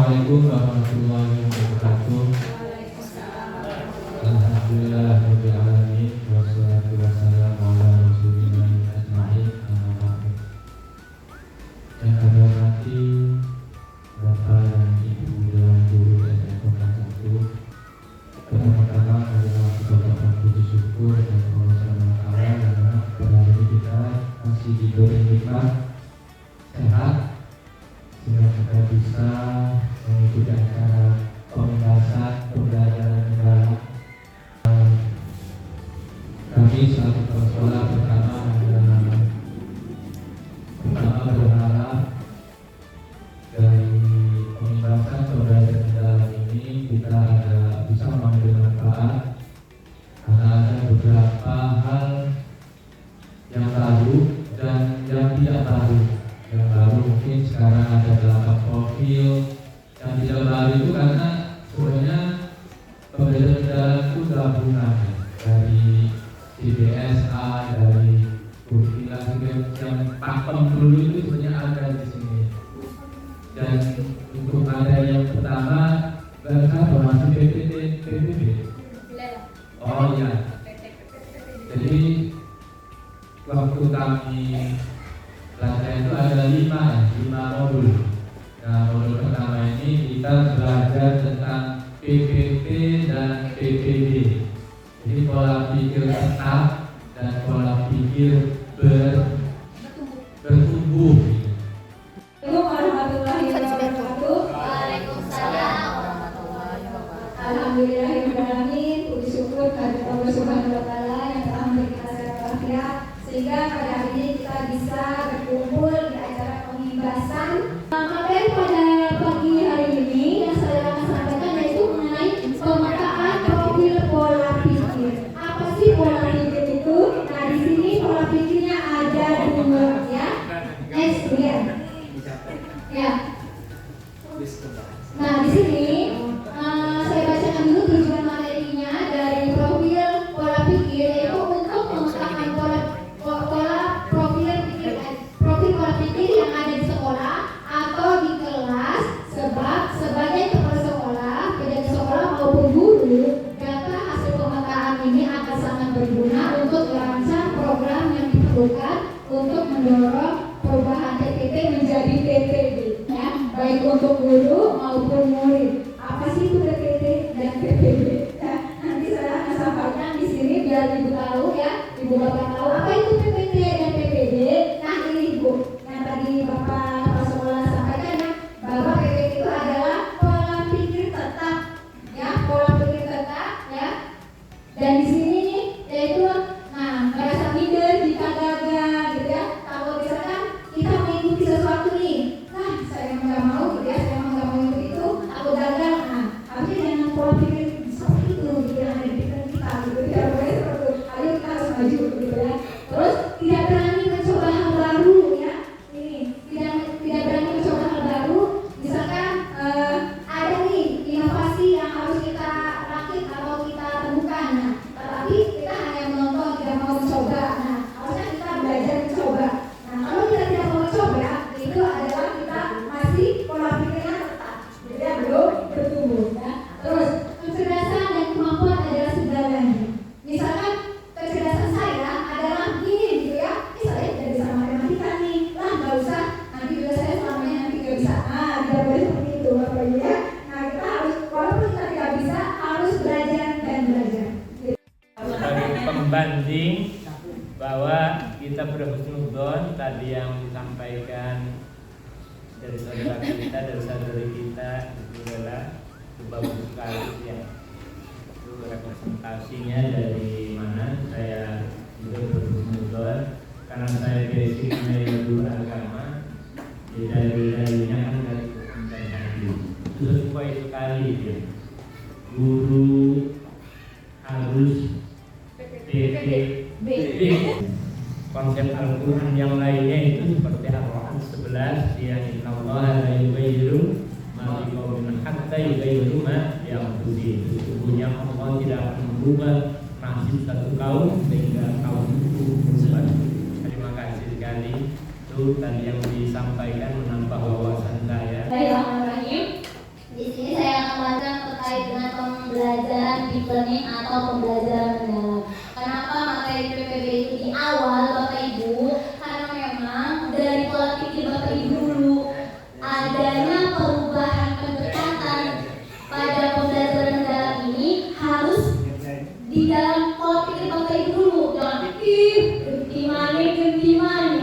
Assalamualaikum warahmatullahi wabarakatuh. Alhamdulillahirabbil alamin wassalatu wassalamu ala rasulillah ajmain. Yang kami hormati Bapak dan Ibu Dewan Guru SMA kelas 1. Pertama-tama adalah kita berpuji syukur dan Allah SWT karena pada hari ini kita masih diberi nikmat sehat sehingga kita bisa mengikuti acara pembahasan pembelajaran negara. Kami selaku kepala sekolah pertama berharap dari pembahasan pembelajaran negara ini kita bisa mengambil manfaat karena ada beberapa hal yang baru dan yang tidak baru. Yang baru mungkin sekarang ada 8 profil. Yang tidak baru itu karena sebenarnya pembelajaran negara itu gabungan dari CBSA, dari kurikulum yang pakem dulu itu sebenarnya ada di sini. Dan untuk ada yang pertama berapa masih PPB? Oh iya. Jadi waktu kami belajar itu ada 5 modul. Nah, modul pertama ini kita belajar tentang PPP dan PPB. Jadi pola pikir tetap dan pola pikir bertumbuh. Assalamualaikum warahmatullahi wabarakatuh. Waalaikumsalam warahmatullahi wabarakatuh. Alhamdulillahirobbilalamin. Puji syukur kehadirat Allah Subhanahu wa taala yang telah memberi kita sehat walafiat sehingga pada hari ini kita bisa berkumpul di acara pembahasan materi pada pagi hari ini yang saya akan sampaikan yaitu mengenai pemetaan profil pola pikir. Apa sih pola pikir itu? Nah, di sini pola pikirnya ada 2 ya. Next ya. Ya. Nah, di sini saya bacakan dulu tujuan materinya dari profil pola pikir yaitu untuk memetakan profil pola pikir yang ada di sekolah atau di kelas, sebab sebagai kepala sekolah, penjaga sekolah maupun guru, data hasil pemetaan ini akan sangat berguna untuk merancang program yang diperlukan untuk mendorong perubahan TPP menjadi PPB, ya, baik untuk guru maupun murid. Apa sih itu TPP dan PPB? Ya, nanti saya akan sampaikan di sini biar ibu tahu ya, ibu bapak tahu apa itu PPP dan PPB. Nah ini ibu, yang tadi bapak kepala sekolah sampaikan ya, bahwa PPP itu adalah pola pikir tetap, ya, pola pikir tetap, ya. Dan di sini yaitu, nah, merasa minder jika gagal, gitu ya. Kalau misalkan kita mengikuti sesuatu nih, nah saya nggak mau, gitu ya, saya nggak mau ikut itu, aku gagal. Nah, tapi dengan pola pikir seperti itu, gitu ya, ada di pikiran kita, gitu ya, pokoknya seperti itu. Ayo kita harus maju, gitu ya. Terus tidak berani mencoba hal baru, ya. Ini tidak berani mencoba hal baru. Misalkan ada nih inovasi yang harus kita rakit atau kita temukan, nah, tetapi kita hanya menonton, tidak mau mencoba. Nah, harusnya kita belajar mencoba. Nah, kalau kita tidak mau mencoba, itu adalah kita masih pola pikirnya tetap, jadi belum bertumbuh. Ya. Terus kecerdasan dan kemampuan adalah segalanya. Misalkan kecerdasan saya adalah gini, gitu ya. Ini saya tidak bisa matematika nih, lah nggak usah. Nanti juga saya selamanya nanti nggak bisa. Nah, tidak boleh seperti itu, bapak ibu ya. Nah, kita harus, walaupun kita tidak bisa, harus belajar dan belajar. Sebagai pembanding bahwa kita berhusnudzon tadi yang disampaikan dari saudara kita, dari saudari kita itu adalah bagus sekali ya. Itu representasinya dari mana saya juga berhusnudzon karena saya basicnya guru agama, darinya kan dari kepentingan tadi itu sesuai sekali ya. Guru harus PPB. Konsep Al-Quran yang lainnya itu seperti Al-Quran 11 yang innallaha la yughayyiru ma biqaumin hatta yughayyiru ma bi anfusihim. Sesungguhnya Allah tidak akan merubah nasib satu kaum sehingga kaum itu berubah. Terima kasih sekali. Itu tadi yang disampaikan menambah wawasan saya. Bismillahirrahmanirrahim. deep learning atau pembelajaran mendalam. Kenapa materi PPB itu di awal Bapak Ibu? Karena memang dari pola pikir Bapak Ibu dulu adanya perubahan pendekatan pada pembelajaran mendalam ini harus di dalam pola pikir Bapak Ibu dulu. Jangan gimana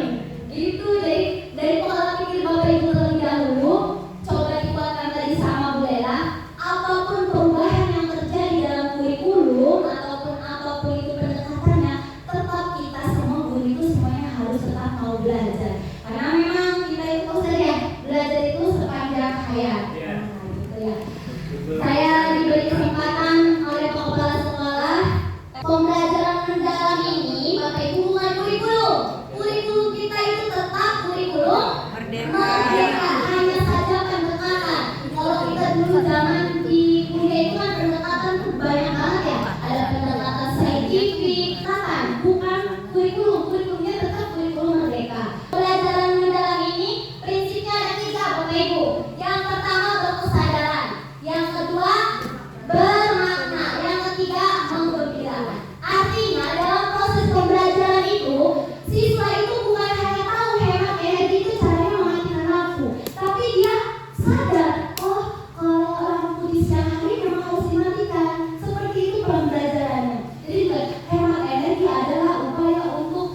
gitu. Jadi dari pola pikir Bapak Ibu terlebih dahulu coba dikuatkan tadi sama Bu Lela. Apapun perubahan yang terjadi dalam kurikulum ataupun apapun itu pendekatannya, tetap kita semua guru itu semuanya harus tetap mau belajar. Karena memang kita itu Ustaz ya, belajar itu sepanjang hayat. Nah, gitu ya. Saya diberi kesempatan oleh Pak Kepala Sekolah. Pembelajaran mendalam ini Bapak Ibu bukan kurikulum. Kurikulum kita itu tetap kurikulum merdeka. Hanya saja pendekatan. Kalau kita dulu zaman di kuliah itu kan pendekatan tuh banyak banget ya. Ada pendekatan saintifik, kapan? Bukan kurikulum. Kurikulumnya tetap kurikulum merdeka. Pembelajaran mendalam ini prinsipnya ada 3 Bapak Ibu. Yang pertama berkesadaran, yang kedua bermakna, yang ketiga menggembirakan. Artinya dalam proses pembelajaran itu siswa itu bukan hanya tahu hemat energi itu caranya mematikan lampu, tapi dia sadar, oh kalau lampu di siang hari memang harus dimatikan. Seperti itu pembelajarannya. Jadi hemat energi adalah upaya untuk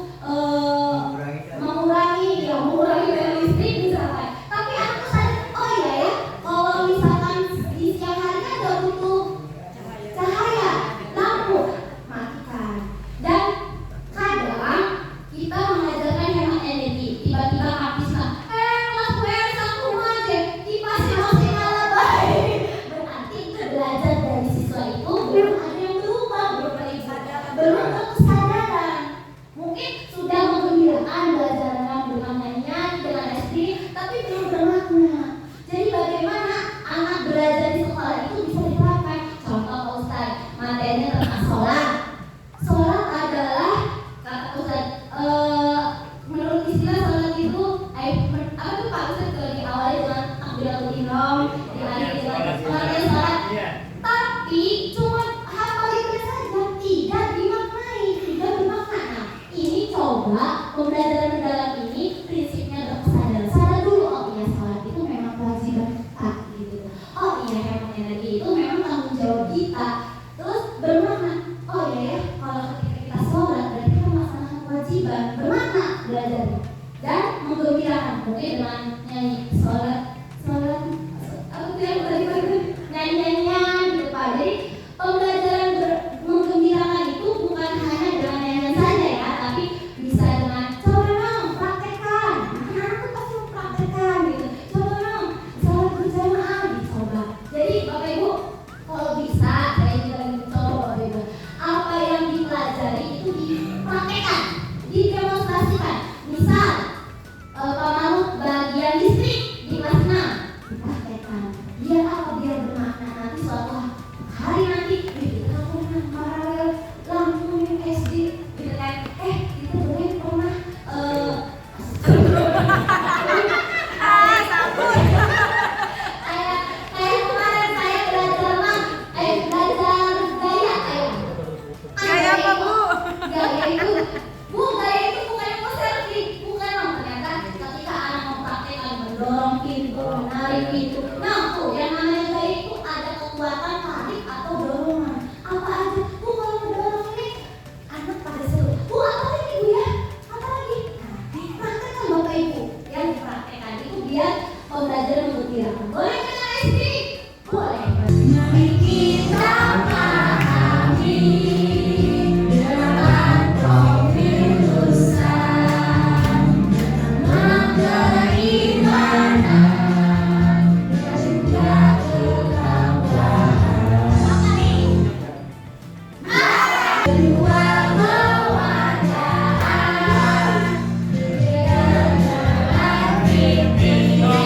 mengurangi biaya listrik misalkan. Tapi aku sadar, oh iya ya, kalau misalkan di siang hari kan gak butuh cahaya, lampu matikan. Dan kadang kita mengajarkan hemat energi, tiba-tiba habislah. Lampu satu aja, kipasnya masih nyala baik. Berarti itu belajar dari siswa itu belum ada yang berubah, belum berkesadaran. Mungkin sudah menggembirakan belajar dengan nyanyian, dengan SD, tapi belum bermakna. Jadi bagaimana anak belajar di sekolah itu bisa diterapkan? Contoh Pak Ustaz, materinya tentang sholat. Sholat adalah kata Ustaz, menurut istilah sholat itu apa tuh Pak Ustaz, kalau diawali dengan takbiratul ihram, diakhiri dengan sholat. Tapi cuma hafal itu saja, tidak dimaknai, tidak bermakna. Nah, ini coba pembelajaran mendalam ini prinsipnya berkesadaran. Sadar dulu, oh iya sholat itu memang kewajiban kita gitu. Oh iya hemat energi itu memang tanggung jawab kita. Terus bermakna, oh iya ya, kalau ketika kita sholat berarti kita melaksanakan kewajiban, bermakna belajarnya. Dan menggembirakan, mungkin dengan nyanyi sholat apa tuh yang tadi nyanyi-nyanyian gitu Pak. Jadi pembelajaran menggembirakan itu bukan hanya dengan nyanyian saja ya, tapi bisa dengan coba dong praktekkan. Anak tuh pasti mau praktekkan gitu. Coba dong sholat berjamaah dicoba. Jadi Bapak Ibu kalau bisa, saya juga lagi mencoba Bapak Ibu, apa yang dipelajari itu dipraktekkan, didemonstrasikan. Misal Pak Mahmud bagian listrik di kelas 6 dipraktekkan. Biar apa? Biar bermakna nanti suatu hari nanti kita pernah paralel lampu SD gitu kan. Kita boleh pernah kayak kemarin saya belajar gaya apa Bu? Gaya itu bukan yang selfie, bukan Mam. Ternyata ketika anak mempraktekkan mendorong pintu, menarik pintu, nah tuh yang namanya gaya itu ada kekuatan tarik atau dorongan. Apa aja? Bu kalau mendorong ini anak pada seru. Bu apa lagi Bu ya? Apa lagi? Nah, dipraktekkan Bapak Ibu. Yang dipraktekkan itu biar pembelajaran menggembirakan. Boleh dengan SD? Boleh. Mari kita pahami dengan keimanan dan juga ketakwaan. Kedua mewajibkan dengan hati tinggi,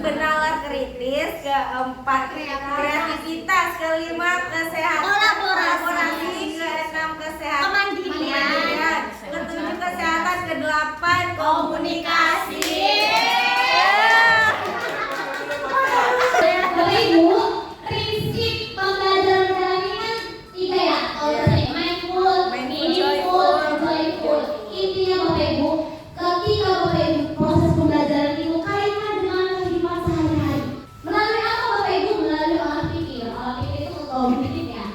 Kenalar kritis, keempat kreativitas, kelima kesehatan, kolaborasi, keenam kesehatan, kemandirian, ketujuh kesehatan, kedelapan komunikasi. Bapak Ibu, prinsip pembelajaran daring kan 3 ya. Kalau tadi mindful, meaningful, joyful. Intinya Bapak Ibu, ketika Bapak Ibu proses pembelajaran itu kaitkan dengan kehidupan sehari-hari. Melalui apa Bapak Ibu? Melalui olah pikir. Olah pikir itu kognitif ya.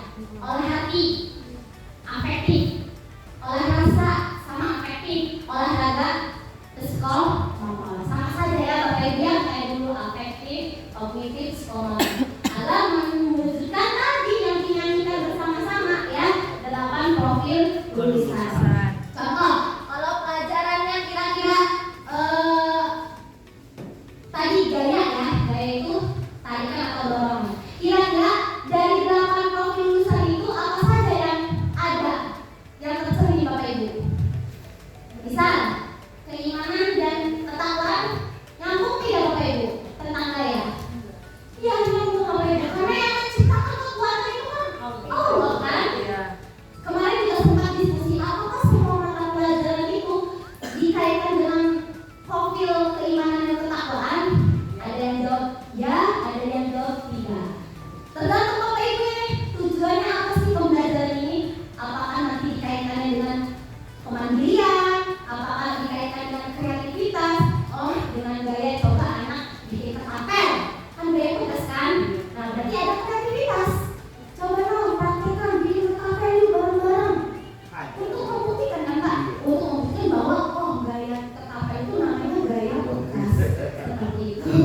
Olah hati, afektif. Olah rasa sama afektif. Olahraga, psikologi, sama saja ya Bapak Ibu yang kayak dulu afektif, kognitif, psikologi. Allah mewujudkan tadi yang dinyanyikan bersama-sama ya 8 profil lulusan. Contoh, kalau pelajarannya kira-kira tadi gaya ya, gaya itu tarikan atau dorong. Kira-kira dari 8 profil lulusan itu apa saja yang ada yang tercermin Bapak Ibu? Misal, keimanan dan ketakwaan nyambung tidak Bapak Ibu tentang gaya? Iya nyambung Bapak Ibu, karena yang menciptakan kekuatan itu kan Allah kan? Kemarin juga sempat diskusi apakah semua mata pelajaran itu dikaitkan dengan profil keimanan dan ketakwaan? Ada yang jawab ya, ada yang jawab tidak. Tergantung Bapak Ibu ini tujuannya apa sih pembelajaran ini? Apakah nanti dikaitkannya dengan kemandirian? Apakah dikaitkan dengan kreativitas? Oh, dengan gaya coba anak bikin ketapel, kan gaya pedas kan? Nah berarti ada kreativitas. Coba dong praktekkan bikin ketapel yuk bareng-bareng. Untuk membuktikan kan Pak? Untuk membuktikan bahwa oh gaya ketapel itu namanya gaya bekas. Seperti itu.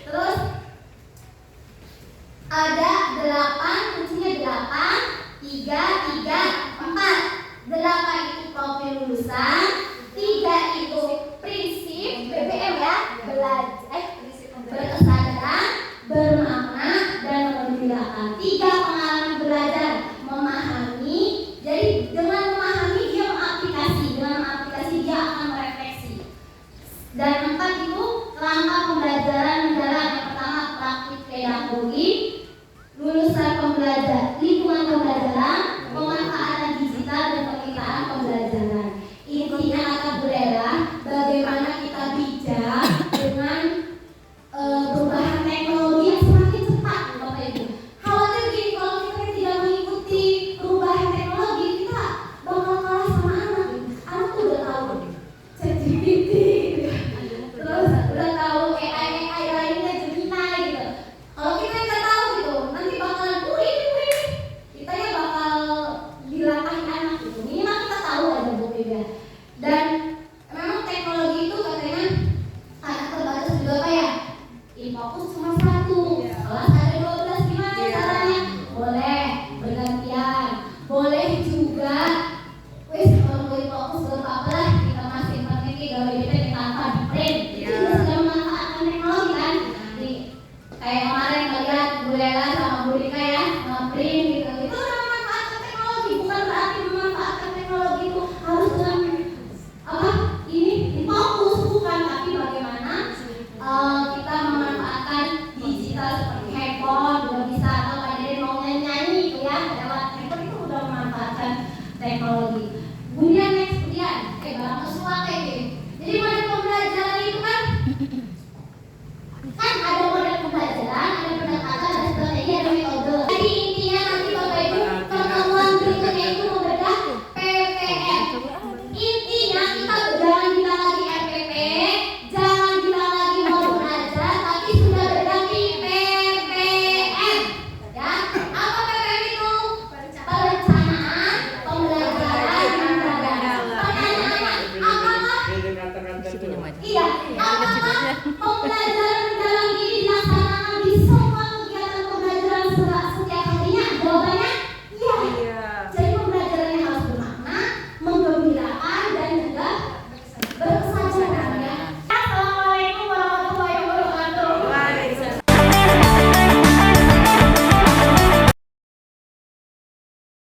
Terus ada 8, kuncinya 8, 3, 4. 8 itu profil lulusan, 3 itu prinsip BBM ya, berkesadaran, bermakna dan menggembirakan. 3 pengalaman belajar, memahami. Jadi dengan memahami dia mengaplikasi, dengan mengaplikasi dia akan merefleksi. Dan 4 itu langkah pembelajaran mendalam. Yang pertama praktik pedagogi, lulusan pembelajar, lingkungan pembelajaran, pemanfaatan digital dan pemitaan pembelajaran. Intinya kata Bu Lela, bagaimana kita bijak dengan perubahan teknologi yang semakin cepat Bapak Ibu. Khawatir gini, kalau kita tidak mengikuti perubahan teknologi, kita bakal kalah sama anak. Anak tuh udah tahu ChatGPT, terus udah tahu AI lainnya Gemini gitu. Kalau kita nggak tahu gitu, nanti bakalan ini kita ya bakal dilangkahin anak gitu. Minimal kita tahu aja Bu ya. Dan memang teknologi itu katanya anak terbatas juga Pak ya. Infokus cuma 1.